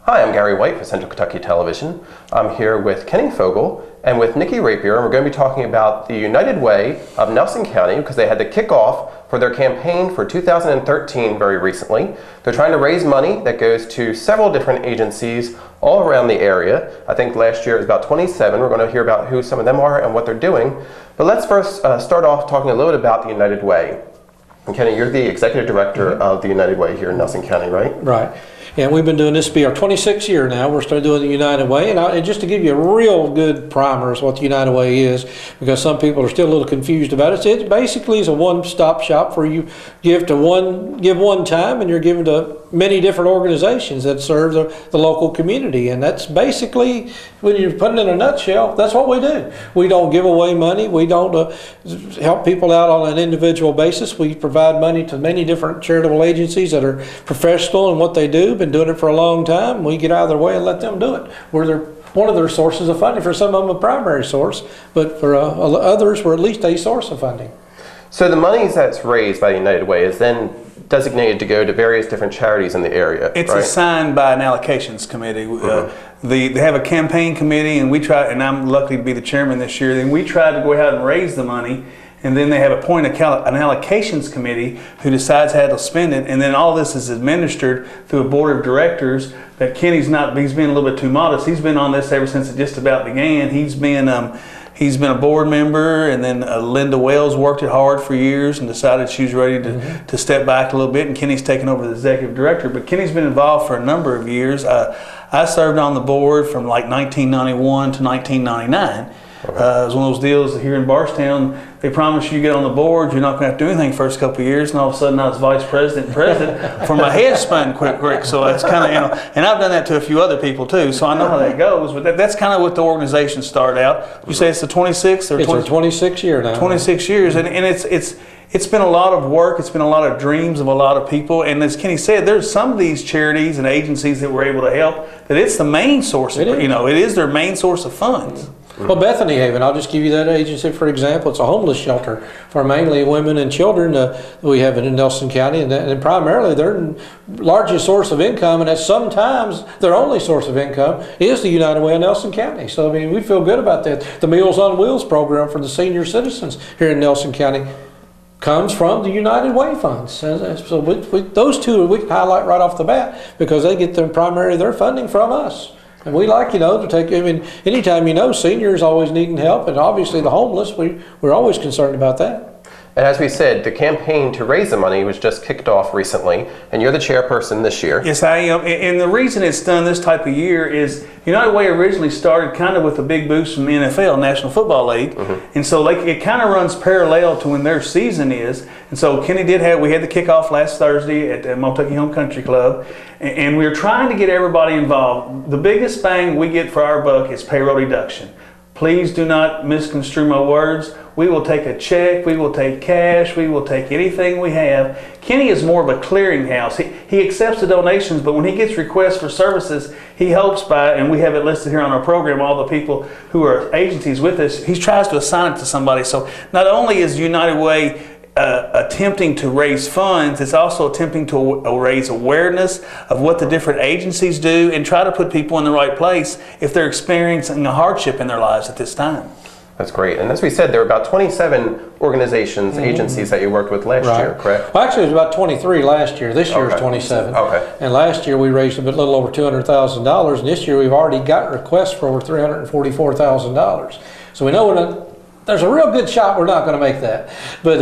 Hi, I'm Gary White for Central Kentucky Television. I'm here with Kenny Fogel and with Nikki Rapier, and we're going to be talking about the United Way of Nelson County because they had the kickoff for their campaign for 2013 very recently. They're trying to raise money that goes to several different agencies all around the area. I think last year it was about 27. We're going to hear about who some of them are and what they're doing. But let's first start off talking a little bit about the United Way. And Kenny, you're the executive director of the United Way here in Nelson County, right? Right. And we've been doing this, be our 26th year now. We're starting doing the United Way. And just to give you a real good primer of what the United Way is, because some people are still a little confused about it. It basically is a one-stop shop where you give one time and you're giving to many different organizations that serve the local community. And that's basically, when you put it in a nutshell, that's what we do. We don't give away money. We don't help people out on an individual basis. We provide money to many different charitable agencies that are professional in what they do, been doing it for a long time. We get out of their way and let them do it. We're one of their sources of funding. For some of them a primary source, but for others we're at least a source of funding. So the money that's raised by the United Way is then designated to go to various different charities in the area. It's right? assigned by an allocations committee. They have a campaign committee, and we try, and I'm lucky to be the chairman this year, and we try to go ahead and raise the money, and then they have an allocations committee who decides how to spend it, and then all this is administered through a board of directors that he's been a little bit too modest. He's been on this ever since it just about began. He's been a board member, and then Linda Wells worked it hard for years and decided she was ready to step back a little bit, and Kenny's taken over the executive director. But Kenny's been involved for a number of years. I served on the board from like 1991 to 1999. Okay. It was one of those deals here in Bardstown. They promise you get on the board, you're not going to have to do anything the first couple of years, and all of a sudden I was vice president and president for my head spun quick. So that's kind of, and I've done that to a few other people too, so I know how that goes. But that's kind of what the organization started out. You say it's the 26th or it's our 26th year now. 26 years, and it's been a lot of work. It's been a lot of dreams of a lot of people. And as Kenny said, there's some of these charities and agencies that we're able to help that it's the main source. It is their main source of funds. Well, Bethany Haven, I'll just give you that agency for example. It's a homeless shelter for mainly women and children. We have it in Nelson County, and primarily their largest source of income, and at sometimes their only source of income, is the United Way of Nelson County. So I mean, we feel good about that. The Meals on Wheels program for the senior citizens here in Nelson County comes from the United Way funds. So those two we highlight right off the bat because they get their funding from us. And we like, to take, anytime, seniors always needing help, and obviously the homeless, we're always concerned about that. And as we said, the campaign to raise the money was just kicked off recently, and you're the chairperson this year. Yes, I am. And the reason it's done this type of year is United Way originally started kind of with a big boost from the NFL, National Football League. And so it kind of runs parallel to when their season is. And so Kenny we had the kickoff last Thursday at the Montucky Home Country Club, and we were trying to get everybody involved. The biggest bang we get for our buck is payroll deduction. Please do not misconstrue my words. We will take a check, we will take cash, we will take anything we have. Kenny is more of a clearinghouse. He accepts the donations, but when he gets requests for services, he hopes by, and we have it listed here on our program, all the people who are agencies with us, he tries to assign it to somebody. So not only is United Way attempting to raise funds, it's also attempting to raise awareness of what the different agencies do and try to put people in the right place if they're experiencing a hardship in their lives at this time. That's great. And as we said, there were about 27 organizations, agencies that you worked with last year, correct? Well, actually, it was about 23 last year. This year is 27. Okay. And last year we raised a little over $200,000, and this year we've already got requests for over $344,000. So we know there's a real good shot we're not going to make that. But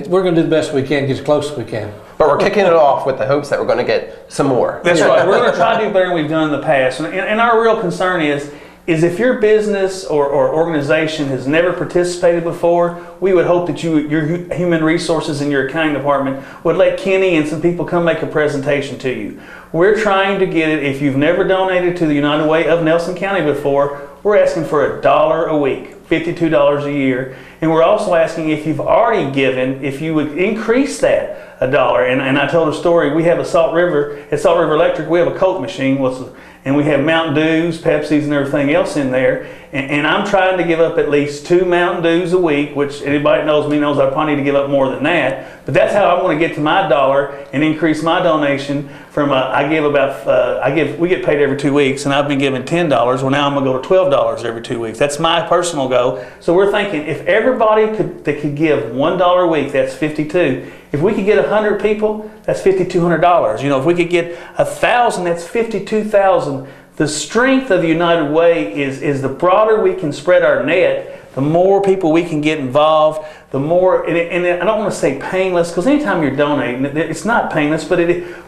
we're going to do the best we can, get as close as we can. But we're kicking it off with the hopes that we're going to get some more. That's right. We're going to try to do better than we've done in the past. And our real concern is if your business or organization has never participated before, we would hope that your human resources in your accounting department would let Kenny and some people come make a presentation to you. We're trying to get it, if you've never donated to the United Way of Nelson County before, we're asking for $1 a week. $52 a year. And we're also asking if you've already given, if you would increase that $1. And I told a story, we have a at Salt River Electric, we have a Coke machine, and we have Mountain Dews, Pepsis, and everything else in there. And I'm trying to give up at least 2 Mountain Dews a week, which anybody that knows me knows I probably need to give up more than that. But that's how I want to get to my $1 and increase my donation from, we get paid every 2 weeks, and I've been giving $10. Well, now I'm going to go to $12 every 2 weeks. That's my personal goal. So we're thinking if everybody that could give $1 a week, that's 52. If we could get 100 people, that's $5,200. You know, if we could get 1,000, that's 52,000. The strength of the United Way is the broader we can spread our net, the more people we can get involved, the more, and I don't want to say painless, because anytime you're donating, it's not painless, but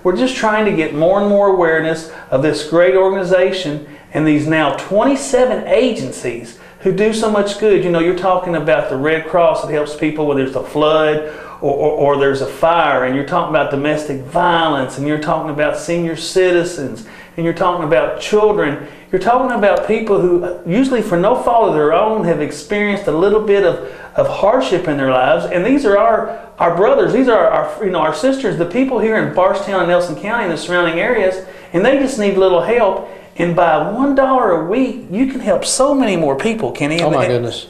we're just trying to get more and more awareness of this great organization and these now 27 agencies who do so much good. You know, you're talking about the Red Cross that helps people when there's a flood or there's a fire, and you're talking about domestic violence, and you're talking about senior citizens, and you're talking about children. You're talking about people who, usually for no fault of their own, have experienced a little bit of hardship in their lives. And these are our brothers, these are our sisters, the people here in Bardstown and Nelson County and the surrounding areas, and they just need a little help. And by $1 a week, you can help so many more people, Kenny. Oh my goodness.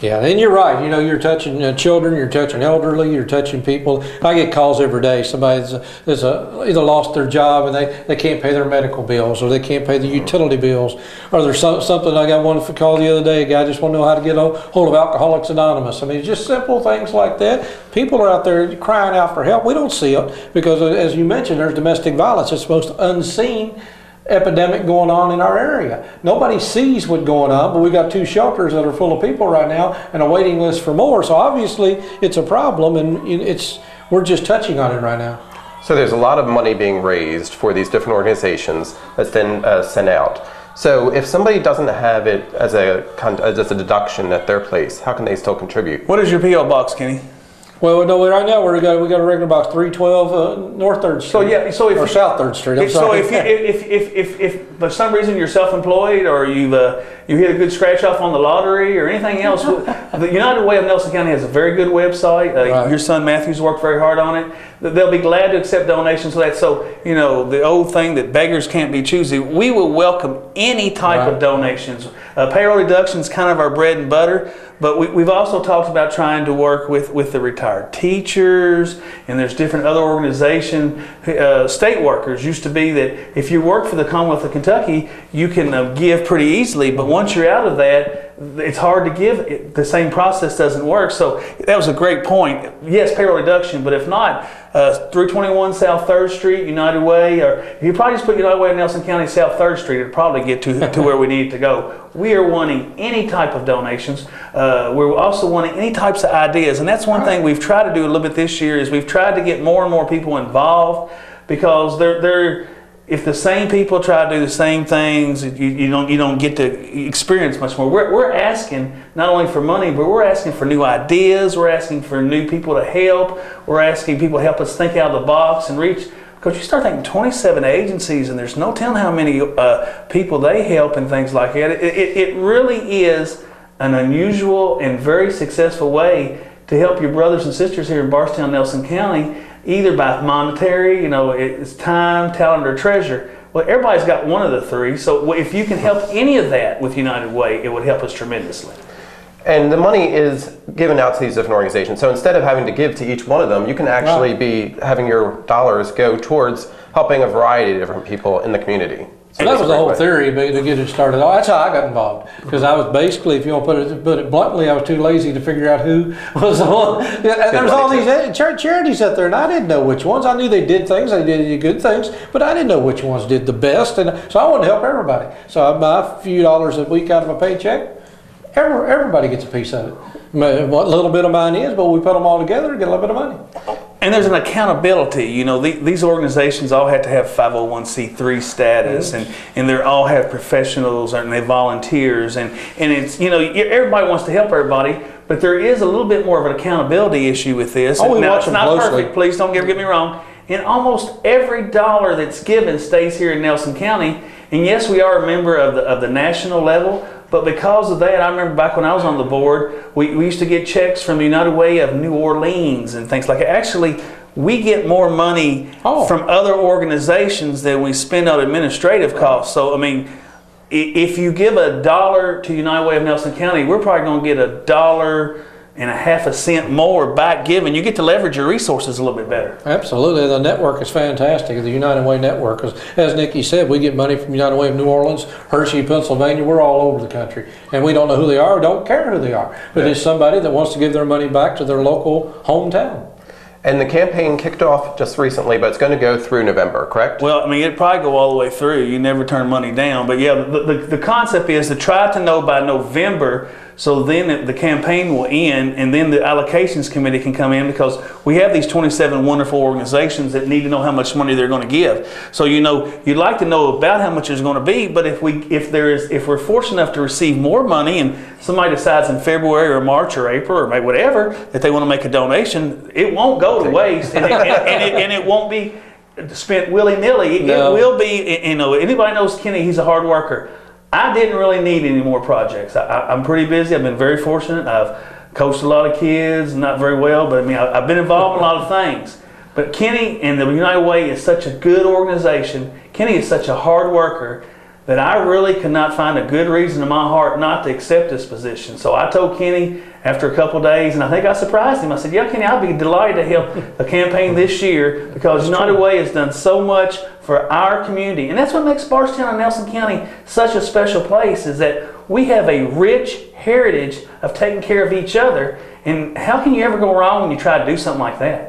Yeah, and you're right. You know, you're touching children, you're touching elderly, you're touching people. I get calls every day. Somebody's either lost their job and they can't pay their medical bills, or they can't pay the utility bills, or there's something. I got one call the other day. A guy just want to know how to get a hold of Alcoholics Anonymous. I mean, just simple things like that. People are out there crying out for help. We don't see it because, as you mentioned, there's domestic violence. It's most unseen epidemic going on in our area. Nobody sees what's going on, but we got 2 shelters that are full of people right now and a waiting list for more. So obviously it's a problem, and we're just touching on it right now. So there's a lot of money being raised for these different organizations that's then sent out. So if somebody doesn't have it as a deduction at their place, how can they still contribute? What is your P.O. box, Kenny? Well, no, right now we got a regular box 312 North 3rd Street. Or South 3rd Street. I'm sorry. So if for some reason you're self-employed, or you hit a good scratch off on the lottery or anything else, the United Way of Nelson County has a very good website. Right. Your son Matthew's worked very hard on it. They'll be glad to accept donations for that. So, you know, the old thing that beggars can't be choosy, we will welcome any type of donations. Payroll deduction is kind of our bread and butter, but we've also talked about trying to work with the retired teachers, and there's different other organizations. State workers used to be that if you work for the Commonwealth of Kentucky, you can give pretty easily, but once you're out of that, it's hard to give. The same process doesn't work. So that was a great point. Yes, payroll deduction, but if not, 321 South 3rd Street, United Way, or if you probably just put United Way of Nelson County South 3rd Street, it'll probably get to where we need to go. We are wanting any type of donations. We're also wanting any types of ideas, and that's one thing we've tried to do a little bit this year, is we've tried to get more and more people involved, because if the same people try to do the same things, you don't get to experience much more. We're asking not only for money, but we're asking for new ideas. We're asking for new people to help. We're asking people to help us think out of the box and reach. Because you start thinking 27 agencies, and there's no telling how many people they help and things like that. It really is an unusual and very successful way to help your brothers and sisters here in Bardstown, Nelson County, either by monetary, it's time, talent, or treasure. Well, everybody's got one of the 3. So if you can help any of that with United Way, it would help us tremendously. And the money is given out to these different organizations. So instead of having to give to each one of them, you can actually be having your dollars go towards helping a variety of different people in the community. So that was the whole theory to get it started. That's how I got involved, because I was basically, if you want to put it bluntly, I was too lazy to figure out who was the one. And there was all these charities out there, and I didn't know which ones. I knew they did things, they did good things, but I didn't know which ones did the best. And so I wanted to help everybody. So my few dollars a week out of a paycheck, everybody gets a piece of it. What little bit of mine is, but we put them all together to get a little bit of money. And there's an accountability. These organizations all have to have 501c3 status, and they all have professionals, and they volunteers, and it's, everybody wants to help everybody, but there is a little bit more of an accountability issue with this. Now, it's not perfect, please don't get me wrong. And almost every dollar that's given stays here in Nelson County. And yes, we are a member of the national level, But because of that, I remember back when I was on the board, we used to get checks from the United Way of New Orleans and things like that. Actually, we get more money from other organizations than we spend on administrative costs. So, I mean, if you give $1 to United Way of Nelson County, we're probably going to get $1.50 more back given. You get to leverage your resources a little bit better. Absolutely. The network is fantastic, the United Way network. As Nikki said, we get money from United Way of New Orleans, Hershey, Pennsylvania. We're all over the country. And we don't know who they are, or don't care who they are. But it's somebody that wants to give their money back to their local hometown. And the campaign kicked off just recently, but it's going to go through November, correct? Well, I mean, it'd probably go all the way through. You never turn money down. But yeah, the concept is to try to know by November, so then the campaign will end, and then the allocations committee can come in, because we have these 27 wonderful organizations that need to know how much money they're going to give. So, you know, you'd like to know about how much it's going to be, but if we're fortunate enough to receive more money, and somebody decides in February or March or April or May, whatever, that they want to make a donation, it won't go to waste, and it won't be spent willy-nilly. No. It will be, you know, anybody knows Kenny, he's a hard worker. I didn't really need any more projects. I'm pretty busy. I've been very fortunate. I've coached a lot of kids, not very well, but I mean, I've been involved in a lot of things. But Kenny and the United Way is such a good organization. Kenny is such a hard worker that I really could not find a good reason in my heart not to accept this position. So I told Kenny after a couple of days, and I think I surprised him. I said, yeah, Kenny, I'll be delighted to help the campaign this year, because United Way has done so much for our community. And that's what makes Bardstown and Nelson County such a special place, is that we have a rich heritage of taking care of each other. And how can you ever go wrong when you try to do something like that?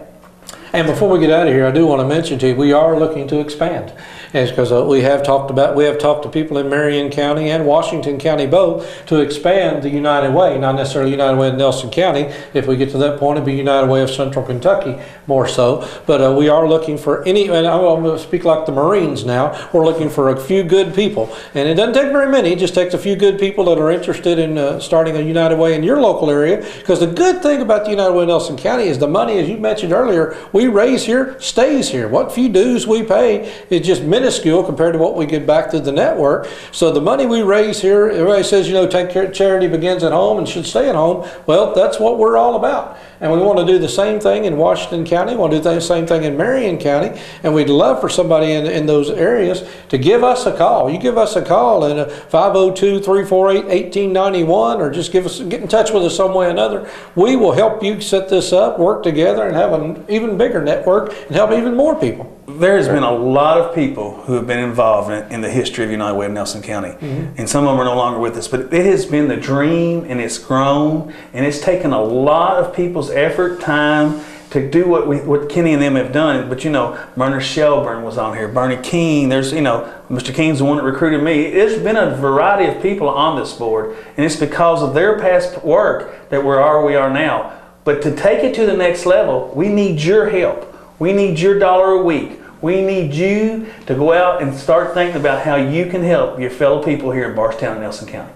And before we get out of here, I do want to mention to you, we are looking to expand. And it's because we have talked to people in Marion County and Washington County both to expand the United Way, not necessarily United Way of Nelson County. If we get to that point, it'd be United Way of Central Kentucky more so. But we are looking for and I'm going to speak like the Marines now, we're looking for a few good people. And it doesn't take very many, it just takes a few good people that are interested in starting a United Way in your local area. Because the good thing about the United Way of Nelson County is the money, as you mentioned earlier, we raise here stays here. What few dues we pay is just minuscule compared to what we get back through the network. So the money we raise here, everybody says, you know, charity begins at home and should stay at home. Well, that's what we're all about. And we want to do the same thing in Washington County. We want to do the same thing in Marion County. And we'd love for somebody in those areas to give us a call. You give us a call at 502-348-1891, or just get in touch with us some way or another. We will help you set this up, work together, and have an even bigger network and help even more people. There has been a lot of people who have been involved in the history of United Way of Nelson County. And some of them are no longer with us, but it has been the dream, and it's grown, and it's taken a lot of people's effort, time, to do what Kenny and them have done. But you know, Bernard Shelburne was on here, Bernie King, there's, you know, Mr. King's the one that recruited me. There's been a variety of people on this board, and it's because of their past work that we are now. But to take it to the next level, we need your help. We need your $1 a week. We need you to go out and start thinking about how you can help your fellow people here in Bardstown and Nelson County.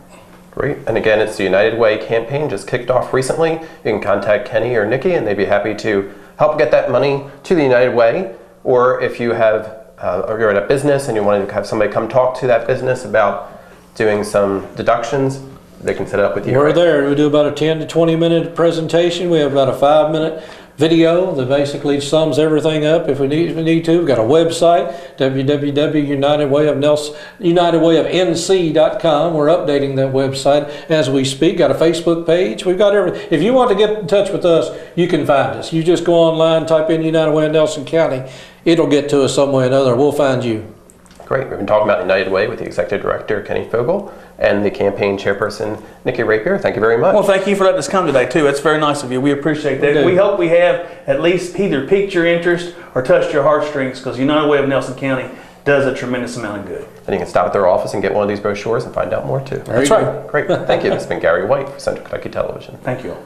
Great. And again, it's the United Way campaign, just kicked off recently. You can contact Kenny or Nikki, and they'd be happy to help get that money to the United Way. Or if you have, or you're at a business and you want to have somebody come talk to that business about doing some deductions, they can set it up with you. We're there. We do about a 10 to 20 minute presentation. We have about a 5-minute video that basically sums everything up if we need to. We've got a website, www.unitedwayofnc.com. We're updating that website as we speak. Got a Facebook page. We've got everything. If you want to get in touch with us, you can find us. You just go online, type in United Way of Nelson County. It'll get to us some way or another. We'll find you. Great. We've been talking about United Way with the Executive Director, Kenny Fogel, and the campaign chairperson, Nikki Rapier. Thank you very much. Well, thank you for letting us come today, too. That's very nice of you. We appreciate that. We hope we have at least either piqued your interest or touched your heartstrings, because United Way of Nelson County does a tremendous amount of good. And you can stop at their office and get one of these brochures and find out more, too. That's right. Great. Thank you. This has been Gary White for Central Kentucky Television. Thank you all.